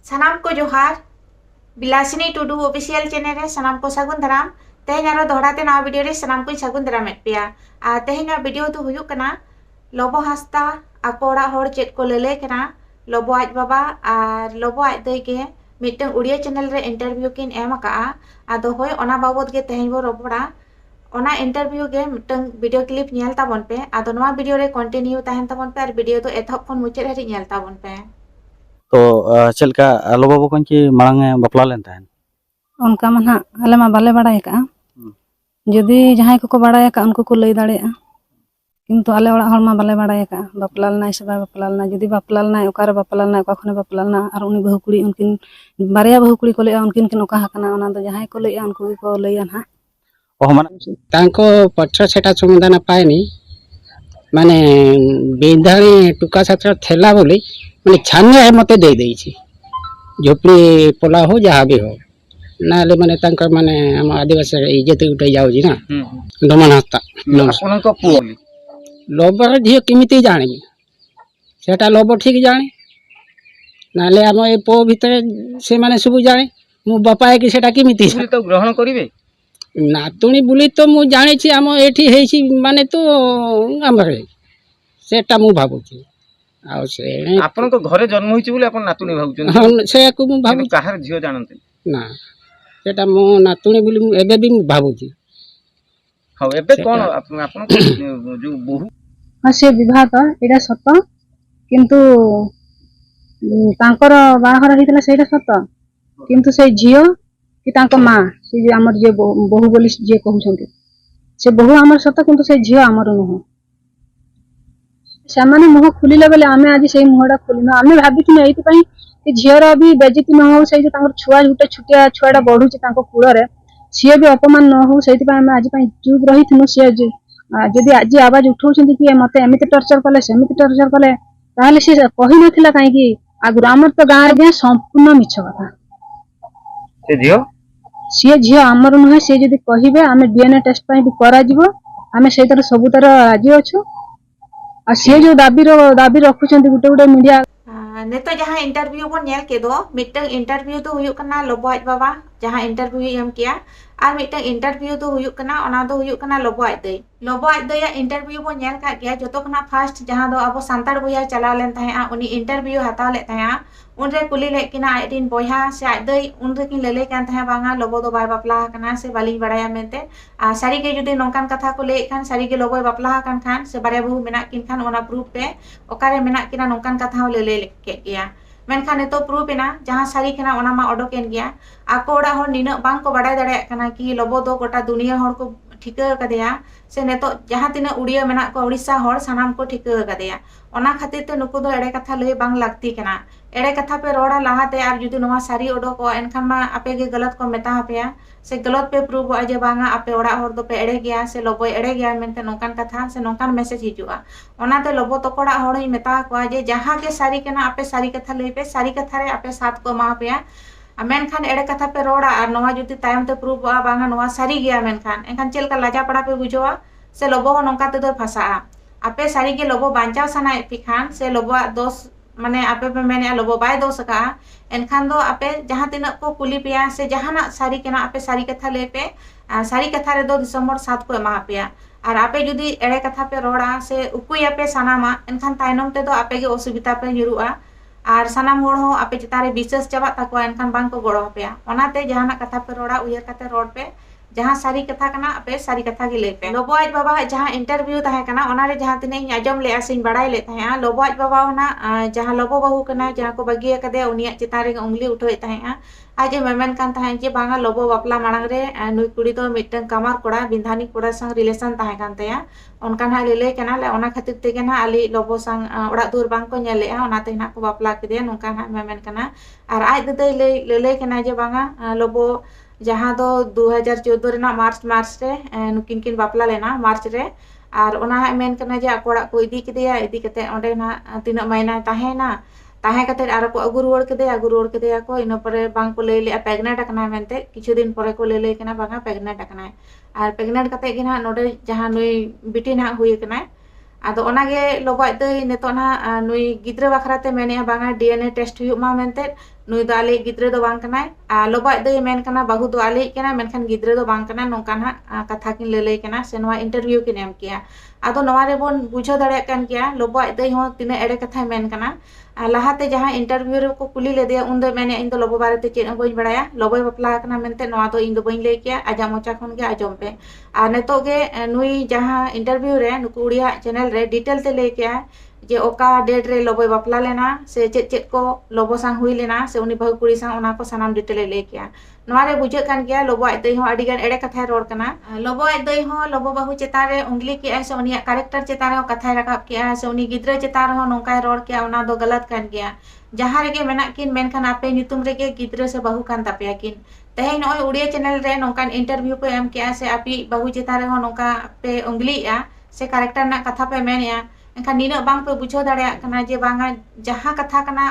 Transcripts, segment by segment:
सानाम को जोहार बिलासिनी Tudu official channel रे सानाम को सागुन दाराम तेहें आरो दोहराते नवा वीडियो रे सानाम को सागुन दाराम पेया आ तेहें वीडियो तो हुयुक कना लोबो हास्ता आको ओड़ा होड़ चेद को लेले कना लोबो आज बाबा और लोबो आज दई के मिटन उड़िया चैनल रे इंटरव्यू किन एम का आदो होय ओना बाबत गे तेहें बो रोपड़ा ओना इंटरव्यू गे मिटन वीडियो क्लिप नेल ताबन पे आदो नवा वीडियो रे कंटिन्यू ताहें ताबन पे और वीडियो तो एथप खन मुचाद हरि नेल ताबन पे तो चलका लो बाबू कौन की मांग बपला लेन तहन उनका मन आले मा बाले बड़ा का जदि जहां को बड़ा का उनको को लई दाड़े किंतु आले ओड़ा हरमा बाले बड़ा का बपलालना से बपलालना जदि बपलालना ओकारे बपलालना ओका खने बपलालना और उनी बहु कुड़ी उनकिन बारिया बहु कुड़ी को ले उनकिन किन ओका हकना ओना दो जहां को ले उनको को लईया ना ओ मन तांको पत्र सेटा समाधान पाएनी माने बिंधाणी टुका छात्र थेला बोली माने छानिया मते दे देई छी झोपड़ी पोला हो जहाँ भी हो नाले माने तांकर माने हम आदिवासी इज्जत उठे जाउ जी ना डमन हस्ता आपन को पुओली लोबर झियो किमिति जाने सेटा लोबर ठीक जाने नाले हम ए पो भीतर से माने सब जाने मु बापा के सेटा किमिति तो ग्रहण करिवे नातुणी बुली तो मु जाने छी हम एठी हेसी माने तो हमरे सेटा मु भाबु छी आ से आपन को घरे जन्म होइछि बोले आपन नातुनी भाबुछन से को मु भाबु काहर झियो जानते ना सेटा मो नातुणी बुली एबे भी मु भाबु छी हां एबे कोन आपन जो बहु हाँ से विवाह तो एटा सत किंतु तांकर बाहर हितला सेटा सत किंतु से झियो कि तांको मां से हमर जे बहु बोली जे कहउछन्ते से बहु हमर सत किंतु से झियो हमर नहो सामान्य मुह खुलिले बेले आमे आज से मुहडा खुलिनो आमे भाबिथिन एइति पई कि झियर भी बेजिति न हो से जे तांकर छुआ गुटे छुटिया छुआडा बढुची तांको कुळ रे सिए भी अपमान न हो सेति पई आमे आज पई चुप रहिथिनु से जदि आज आवाज उठाउछन्ति कि मते एमिति टर्चर कले सेमिति टर्चर कले ताहले से कहि नथिला काहे कि आगुर हमर तो गां रे संपूर्ण मिछ कथा से झियो सिए झियो हमर नहे से जदि कहिबे आमे डीएनए टेस्ट पई भी करा जिवो आमे सेतर सबुतर राजी अछु आ से जो दाबी रखुछन्ति गुटे गुटे मीडिया नेतो जहाँ इंटरव्यू बन नेल के दो मिटन इंटरव्यू तो हुयुक कना लोबो आज बाबा जहाँ इंटरव्यू एम किया और मिटन इंटरव्यू तो हुयुक कना ओना दो हुयुक कना लोबो आज दई इंटरव्यू बन नेल का गया जतो कना फर्स्ट जहाँ दो अब सांताड़ बोया चलाव लेन ताहेआ उनी इंटरव्यू हताव ले ताहेआ उनरे कुली ले किना आइडिन बोया से आज दई उनरे किन लेले कान ताहे बांगा लोबो दो बाय बापला कना से बाली बड़ाया मेनते आ सारी के जुदी नोंकान कथा को ले खान सारी के लोबो बापला कान खान से बारे बहु मेना किन खान ओना प्रूफ पे ओकारे मेना किना नोंकान कथा ले के गया मेनखान नेतो प्रूफ एना जहाँ सारी केना ओना मा ओडोकेन गया आको ओड़ा होड़ निना बांग को बाडाय दाड़े कना कि लोबो दो गोटा दुनिया होड़ को ठिका कदेया से नेतो जहाँ तिना उड़िया मेना को उड़ीसा होड़ सानाम को ठिका कदेया ओना खातिर ते नुकु दो एड़े कथा लई बांग लागती केना एड़े कथा पे रोड़ा लाहाते आर जुदी नोवा सारी ओडोको एनखान मा आपे गे गलत को मेता हपेया से गलत पे प्रूफ अजे बांगा आपे ओड़ा होड़ दो पे एड़े गया से लोबो एड़े गया मेनते नोकान कथा से नोकान मैसेज हिजुआ ओनाते लोबो तकोड़ा होड़ ही मेता को जे जहाँ के सारी केना आपे सारी कथा लई पे सारी कथा रे आपे साथ को मा पेया मेनखान एड़े कथा पे रोड़ा और नोवा जुदी टाइम ते प्रूफ बांगा नोवा सारी गया मेनखान एनखान चेलका लाजा पड़ा पे बुझोआ से लोबो नोंका ते दो फसा आपे सारी के लोबो बांचाव सना पिखान से लोबो दोष माने आपे पे मेने लोबो बाय दोष का एनखान दो आपे जहाँ तिना को कुली पेया से जहाना सारी केना आपे सारी कथा ले पे सारी कथा रे दो दिसंबर 7 को एमा पेया और आपे जुदी एड़े कथा पे रोड़ा से उकुया पे सानामा एनखान तायनम ते दो आपे के असुविधा पे हिरुआ और सानाम होड़ हो आपे चितारे विशेष चाबा तको एनखान बांग को गड़ो पेया ओनाते जहाना कथा पे रोड़ा उयर कते रोड पे जहाँ सारी कथा कना आपे सारी कथा के ले पे लोबो आज बाबा जहाँ इंटरव्यू ताहे कना ओना रे जहाँ तिने आजम ले आसिन बड़ाई ले ताहे लोबो आज बाबा होना जहाँ लोबो बहु कना जहाँ को बगिया कदे उनिया चितारे उंगली उठोय ताहे आज मेमेन कान ताहे जे बांगा लोबो बापला मांग रे नुई कुड़ी तो मिटन कमार कोड़ा बिंधानी कोड़ा संग रिलेशन ताहे कान तया उनकान हा ले कना ले ओना खातिर ते ना आली लोबो संग ओड़ा दूर बांग को नेले ओना ते ना को बापला कदे नोकान हा मेमेन कना और आज दे ले कना जे बांगा लोबो जहाँ दो 2014 रेना मार्च रे नुकिन किन बापला लेना मार्च रे और ओना मेन कना जे अकोड़ा को इदी किदेया इदी कते ओंडे ना तीना महीना ताहेना ताहे कते आर को अगु रुवाड़ केदेया को इनो परे बांग को ले प्रेग्नेंट कना मेनते किछु दिन परे को ले कना बांगा प्रेग्नेंट कना और प्रेग्नेंट कते गिना नोडे जहाँ नुई बिटी ना हुई कना आदो ओनागे लोबो दई नेतो ना नुई गिद्रा बखराते मेने बांगा डीएनए टेस्ट हुयुमा मेनते नुई दो आले गिद्रे दो बांग कनाय लोबाय दई मेन कना बाहु दो आले कना मेनखान गिद्रे दो बांग कना नोंका ना कथा किन ललई कना से नोवा इंटरव्यू किन एम किया आदो नोवा रे बोन बुझो दाड़े कान किया लोबाय दई हो तिना एड़े कथा मेन कना लाहाते जहां इंटरव्यू रे को कुली ले दिया उन दो मेने इन दो लोबो बारे ते चेन बई बड़ाया लोबोय बपला कना मेनते नोवा दो इन दो बई लई किया आजा मोचा खन के आजम पे नेतो गे नुई जहां इंटरव्यू रे नुकु उड़िया चैनल रे डिटेल ते लई किया जे ओका डेट रे लोबोय बपला लेना से चेत चेत को लोबो सांग हुई लेना से उनी बहु कुड़ी सांग ओना को सानाम डिटेल ले किया नोवा रे बुझे कान गया लोबो आय दई हो आडी गान एड़े कथा रोड कना लोबो आय दई हो लोबो बहु चेता रे उंगली के से उनी कैरेक्टर चेता रे कथा रकाब किया से उनी गिद्रे चेता रे नोंका रोड किया ओना दो गलत कान गया जहां रेगे मेना किन मेनखान आपे नितुम रेगे गिद्रे से बहु कान तापेया किन तेहे नोय उड़िया चैनल रे नोंकान इंटरव्यू पे एम किया से आपी बहु चेता रे हो नोंका पे उंगलीया से कैरेक्टर ना कथा पे मेनया एनखान नीना बांग पे बुझो दाड़े कना जे बांगा जहां कथा कना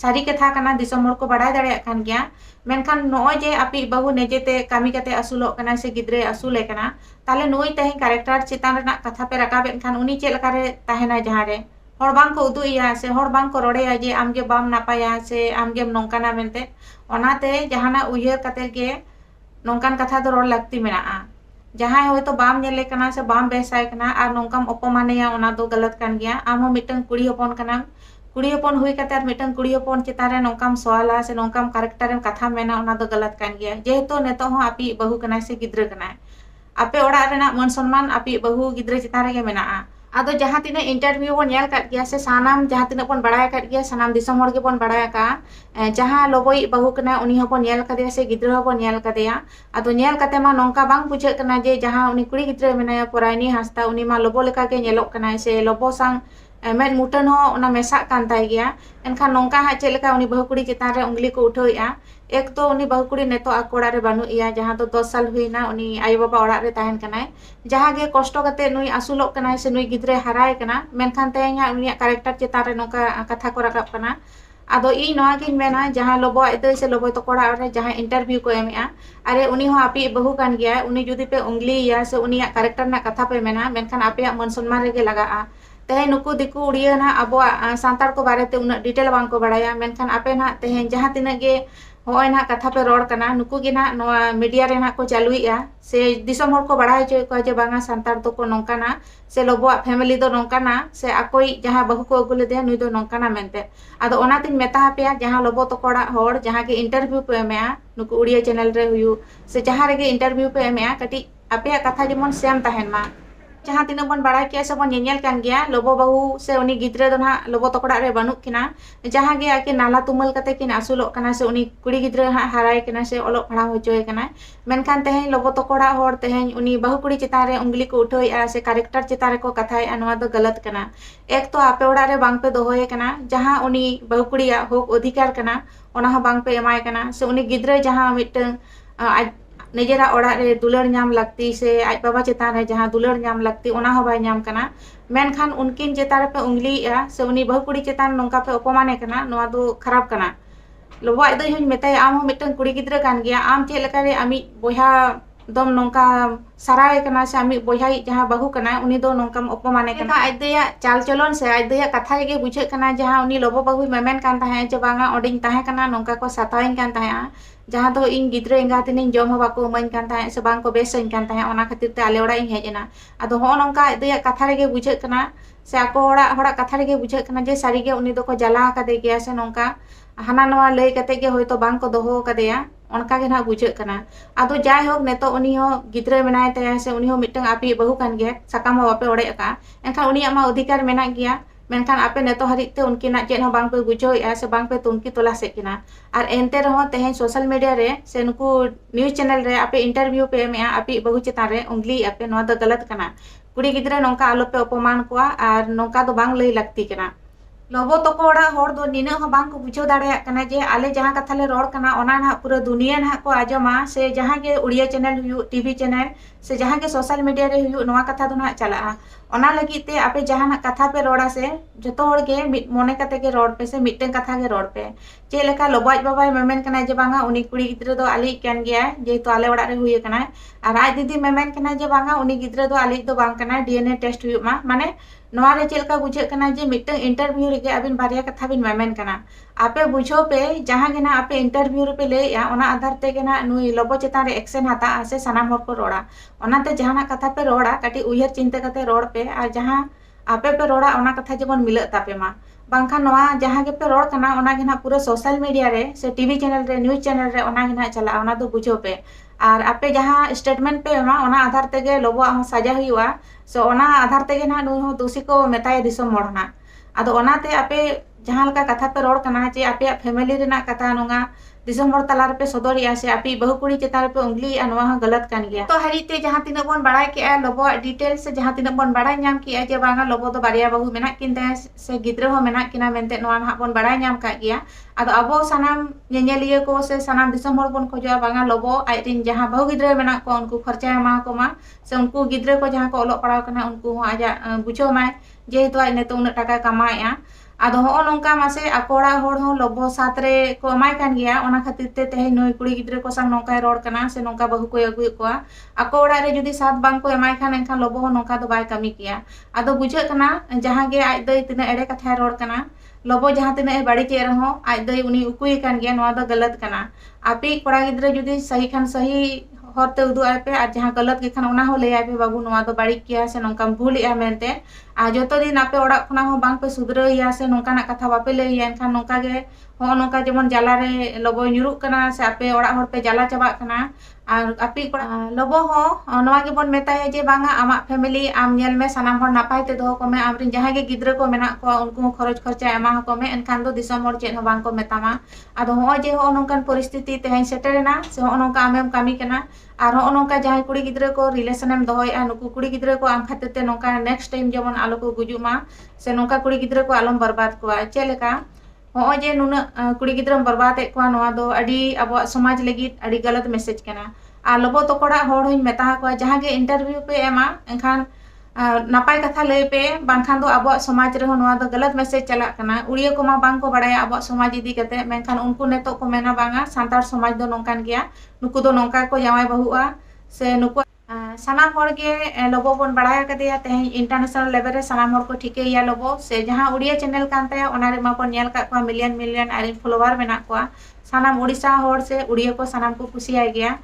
सारी कथा कना दिसम हर को बाड़ाय दाड़े कान गया मेनखान नोय जे आपी बहु नेजेते कामी कते असुलो कना से गिद्रे असुले कना ताले नोय तेहे कैरेक्टर चितान रेना कथा पे रकाबे एनखान उनी चेल लकारे ताहेना जहां रे हर बांग को उदुइया से हर बांग को रोड़ेया जे आमगे बाम नापाया से आमगे नोंकाना मेनते ओनाते जहाना उयहर कते गे नोंकान कथा दो रोड़ लगती मेना जहां होय तो बाम नेले कना से बाम बेसाय कना आर नोंकाम अपमानया ओना दो गलत कान गया आम हो मिटन कुड़ी हपन कना कुड़ी हपन हुई कते आर मिटन कुड़ी हपन चितारे नोंकाम सवाला से नोंकाम कैरेक्टर कथा मेना ओना दो गलत कान गया जेहेतु नेतो हो आपी बहु कना से गिद्रे कना आपे ओड़ा रेना मन सम्मान आपी बहु गिद्रे चितारे गे मेना आदो जहां तिना इंटरव्यू बन नेल काट गया से सानाम जहां तिना बन बड़ाय काट गया सानाम दिसम हर के बन बड़ाय का जहां लोबोई बहु कना उनी हो बन नेल कादे से गिद्रे हो बन नेल कादेया आदो नेल काते मा नोंका बांग बुझे कना जे जहां उनी कुड़ी गिद्रे मेनाया परायनी हासता उनी मा लोबो लेका के नेलोक कना से लोबो सांग मेन मुटन हो ओना मेसा कान ताय गया एनखान नोंका हा चेल लेका उनी बहु कुड़ी चितान रे उंगली को उठाइया एक तो उनी बहु कुड़ी नेतो आकोड़ा रे बानु इया जहां तो 10 साल हुईना उनी आयो बाबा ओड़ा रे ताहेन कनाय जहां गे कष्ट कते नुई असुलोक कनाय से नुई गिद्रे हराय कना मेनखान तेया उनी कैरेक्टर चितान रे नोंका कथा को रकाब कना आदो इ नोआ गिन मेना जहां लोबो आइदे से लोबो तो कोड़ा रे जहां इंटरव्यू को एमेया अरे उनी हो आपी बहु कान गया उनी जुदी पे उंगली या से उनी कैरेक्टर ना कथा पे मेना मेनखान आपे मन सम्मान रेगे लगा तेहे नुकु दिकु उड़िया ना अब सांतार को बारे ते उना डिटेल बांग को बड़ाया मेनखान आपे ना तेहे जहां तिना गे होय ना कथा पे रोड कना नुकु गे ना नोआ मीडिया रे ना को चालुइया से दिसम हर को बड़ाय जो को जे बांगा सांतार तो को नोंका ना से लोबो फैमिली दो नोंका ना से अकोई जहां बहु को अगुले दे नुई दो नोंका ना मेनते आदो ओना तिन मेता पे जहां लोबो तो कोड़ा होड़ जहां के इंटरव्यू पे मेया नुकु उड़िया चैनल रे हुयु से जहां रे गे इंटरव्यू पे मेया कटी आपे कथा जेमन सेम ताहेन मा जहां तिना बन बड़ा किया से बन नेल कान गया लोबो बहु से उनी गिद्रे दो ना लोबो तकोड़ा रे बानुक किना जहां गे आके नाला तुमल कते किन आसुलोक कना से उनी कुड़ी गिद्रे हा हराय कना से ओलो पढ़ा होचोय कना मेनखान तेहे लोबो तकोड़ा होड़ तेहे उनी बहु कुड़ी चितान रे उंगली को उठोय से कैरेक्टर चितान रे को कथाय अनवा दो गलत कना एक तो आपे ओड़ा रे बांग पे दोहोय कना जहां उनी बहु कुड़िया होक अधिकार कना ओना हो बांग पे एमाय कना से उनी गिद्रे जहां मिटन निजेरा ओड़ा रे दुलर नाम लगती से आज बाबा चितान रे जहां दुलर नाम लगती ओना हो बाय नाम कना मेनखान उनकिन चितान पे उंगली से उनी बहु कुड़ी चितान नोंका पे अपमाने कना नोआ दो खराब कना लोबो आइ दो हन मेताय आम हो मिटन कुड़ी गिद्रे कान गया आम चे लेका रे आमी बोया दम नोंका सराय कना से आमी बोयाई जहां बहु कना उनी दो नोंकाम अपमाने कना आज दया चाल चलन से आज दया कथा गे बुझे कना जहां उनी लोबो बहु मेमेन कान ताहे जे बांगा ओडिंग ताहे कना नोंका को साताइन कान ताहे जहां तो इन गिद्रे एंगातिन जम हो बाको मन कान ताहे से बांग को बेसइन कान ताहे ओना खातिर ते आले ओड़ा इन हेजना आदो हो नोंका दया कथा रे गे बुझे कना से आको ओड़ा कथा रे गे बुझे कना जे सारी गे उनी दो को जला कादे गया से नोंका हाना नवा लई कते गे होय तो बांग को दोहो कदेया उनका के ना बुझे कना आदो जाय होक नेतो उनी हो गिद्रे मेनाय तया से उनी हो मिटंग आपी बहु कान गया सकाम हो बापे ओड़े का एनखान उनी आमा अधिकार मेना गया मेनखान आपे नेतो हरिते उनकिना चेन हो बांग पे बुझोया से बांग पे तुनकी तोला से किना और एनते रहो तेहे सोशल मीडिया रे से नुकु न्यूज चैनल रे आपे इंटरव्यू पे मेया आपी बहु चितान रे उंगली आपे नोआ दो गलत कना कुड़ी गिद्रे नोंका आलो पे अपमान कोआ और नोंका दो बांग लई लगती कना लोबो तो कोड़ा होड़ दो निना हो बांग को बुझो दाड़े कना जे आले जहां कथा ले रोड कना ओना ना पूरा दुनिया ना को आजमा से जहां के उड़िया चैनल हुयु टीवी चैनल से जहां के सोशल मीडिया रे हुयु नोआ कथा दो ना चला ओना लगी ते आपे जहां ना कथा पे रोड़ा से जतो होड़ के मोने कते के रोड पे से मिटन कथा के रोड पे चे लेका लोबाज बाबाय मेमेन कना जे बांगा उनी कुड़ी गिद्रे दो आली कान गया जे तो आले ओड़ा रे हुय कना और आज दीदी मेमेन कना जे बांगा उनी गिद्रे दो आली दो बांग कना डीएनए टेस्ट हुयु मा माने नवा रे चेलका बुझे कना जे मिटन इंटरव्यू रे अबिन बारिया कथा बिन मेमेन कना आपे बुझो पे जहां गेना आपे इंटरव्यू रे पे लेया ओना आधार ते गेना नुई लोबो चेतान रे एक्शन हाता आसे सनाम हर को रोड़ा ओनाते जहाना कथा पे रोड़ा काटी उयहर चिंता कते रोड़ पे आ जहां आपे पे रोड़ा ओना कथा जेमन मिलत तापे मा बांखा नवा जहां के पे रोड़ कना ओना गेना पूरा सोशल मीडिया रे से टीवी चैनल रे न्यूज चैनल रे ओना गेना चला ओना दो बुझो पे और आपे जहां स्टेटमेंट पे मा ओना आधार तेगे लोबो सजा हुआ सो ओना आधार तेगे ना नु दोषी को मेताय दिसो मोड़ना आदो ओनाते आपे जहां लका कथा पे रोड़ कना जे आपे फैमिली रेना कथा नोंगा दिसम हर तलार पे सदरिया से आपी बहु कुड़ी चेतान पे उंगली अनवा गलत कान गया तो हरिते जहां तिना बोन बड़ाय के लोबो डिटेल से जहां तिना बोन बड़ाय नाम किया जे बांगा लोबो तो बारिया बहु मेना किन से गिद्र हो मेना किना मेनते नवा हा बोन बड़ाय नाम का गया आदो अबो सनाम नेनेलिया को से सनाम दिसम हर बोन खोजा बांगा लोबो आइरिन जहां बहु गिद्र मेना को उनको खर्चा मा को मा से उनको गिद्र को जहां को ओलो पड़ाव कना उनको आजा बुझो माय जे तो आइने तो उन टाका कमाया आदो हो नोंका मासे अकोड़ा होड़ हो लोबो साथ रे को अमाय कान गया ओना खातिर ते तेहे नोई कुड़ी गिद्रे को संग नोंका रोड कना से नोंका बहु को अगुय को अकोड़ा रे जुदी साथ बांग को अमाय खान एनखान लोबो हो नोंका दो बाय कमी किया आदो बुझे कना जहां गे आज दई तिना एड़े कथा रोड कना लोबो जहां तिना बाड़ी चे रहो आज दई उनी उकुय कान गया नोआ दो गलत कना आपी कोड़ा गिद्रे जुदी सही खान सही हरते उदु आय पे आ जहां गलत के खान ओना हो ले आय पे बाबू नोआ दो बाड़ी किया से नोंका भूल या मेनते आ जतो दिन आपे ओड़ा खना हो बांग पे सुधरैया से नोंका ना कथा बापे लैया एनखान नोंका गे हो नोंका जेमन जाला रे लोबो nyuruk कना से आपे ओड़ा हर पे जाला चाबा कना और आपी लोबो हो नोआ गे बोन मेताया जे बांगा आमा फैमिली आम नेल में सनाम हर नापाय ते दो को में आमरिन जहां गे गिद्र को मेना को उनको खरच खर्चा एमा को में एनखान दो दिसम हर चेन हो बांग को मेतामा आदो हो जे हो नोंकान परिस्थिति तेहेन सेटरेना से हो नोंका आमेम कामी कना और हो नोंका जहां कुड़ी गिद्र को रिलेशन एम दोहया नुकु कुड़ी गिद्र को आम खातिर ते नोंका नेक्स्ट टाइम जेमन आलो को गुजुमा से नोंका कुड़ी गिद्र को आलम बर्बाद कोआ चेलेका हो जे नुना कुड़ी गिद्र बर्बाद ए कोआ नोआ दो अडी अब समाज लगी अडी गलत मैसेज कना आ लोबो तो कोड़ा होड़ होई मेता कोआ जहां गे इंटरव्यू पे एमा एनखान नापाय कथा लय पे बांखान दो अब समाज रे हो नोआ दो गलत मैसेज चला कना उड़िया को मा बांग को बड़ाया अब समाज इदी कते मेनखान उनको नेतो को मेना बांगा सांतार समाज दो नोंकान गया नुकु दो नोंका को जावाय बहुआ से नुकु सनाम हर के लोबो बोन बड़ाया कदेया ते इंटरनेशनल लेवल रे सनाम हर को ठीके या लोबो से जहां उड़िया चैनल कान ताया ओना रे मा नेल का को मिलियन मिलियन आरिन फॉलोवर मेना को सनाम उड़ीसा हर से उड़िया को सनाम को खुशी आ गया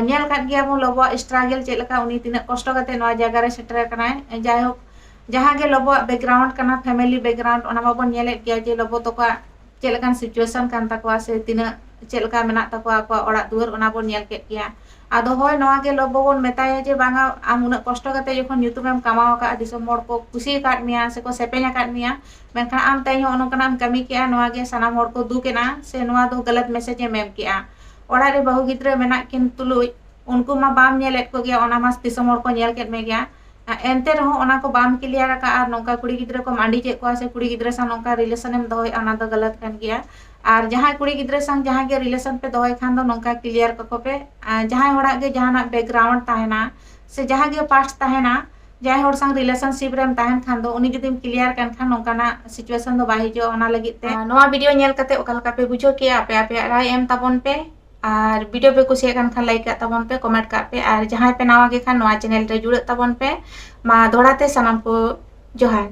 नेल काट गया बो लोबो स्ट्रगल चेलका उनी तिना कष्ट कते नवा जगह रे सेटर कनाय जाय हो जहां गे लोबो बैकग्राउंड कना फैमिली बैकग्राउंड ओना माबो नेले गया जे लोबो तो का चेलकान सिचुएशन कान ताको से तिना चेलका मेना ताको को ओड़ा दुआर ओना बो नेल के गया आदो होय नवा गे लोबो बोन मेताय जे बांगा आम उना कष्ट कते जखन यूट्यूब एम कमाव का दिसम मोड़ को खुशी काट मिया से को सेपे냐 काट मिया मेनखान आम तय हो ओनो कना कमी किया नवा गे सनाम मोड़ को दुकेना से नवा दो गलत मैसेज एम किया ओड़ा रे बहु गिद्र मेना किन तुलुई उनको मा बाम नेलेट को गया ओना मास दिसम मोड़ को नेल केट मे गया एनते रहो ओना को बाम क्लियर का आर नोंका कुड़ी गिद्र को मांडी चे को से कुड़ी गिद्र सा नोंका रिलेशन एम दोय ओना दो गलत कान गया और जहां कुड़ी गिद्र संग जहां के रिलेशन पे दोय खान दो नोंका क्लियर को पे जहां होड़ा गे जहां बैकग्राउंड ताहेना से जहां गे पास्ट ताहेना जहां होड़ संग रिलेशनशिप रेम ताहेन खान दो उनी जदिम क्लियर कान खान नोंका ना सिचुएशन दो बाहि जो ओना लगी ते नोआ वीडियो नेल कते ओकल का पे बुझो के आपे आपे राय एम ताबन पे और वीडियो पे कुछ खान लाइक तबन पे कमेंट का पे और जहां पे नवा गे खान नवा चैनल रे जुड़े तबन पे मा दोड़ाते सनाम को जोहार।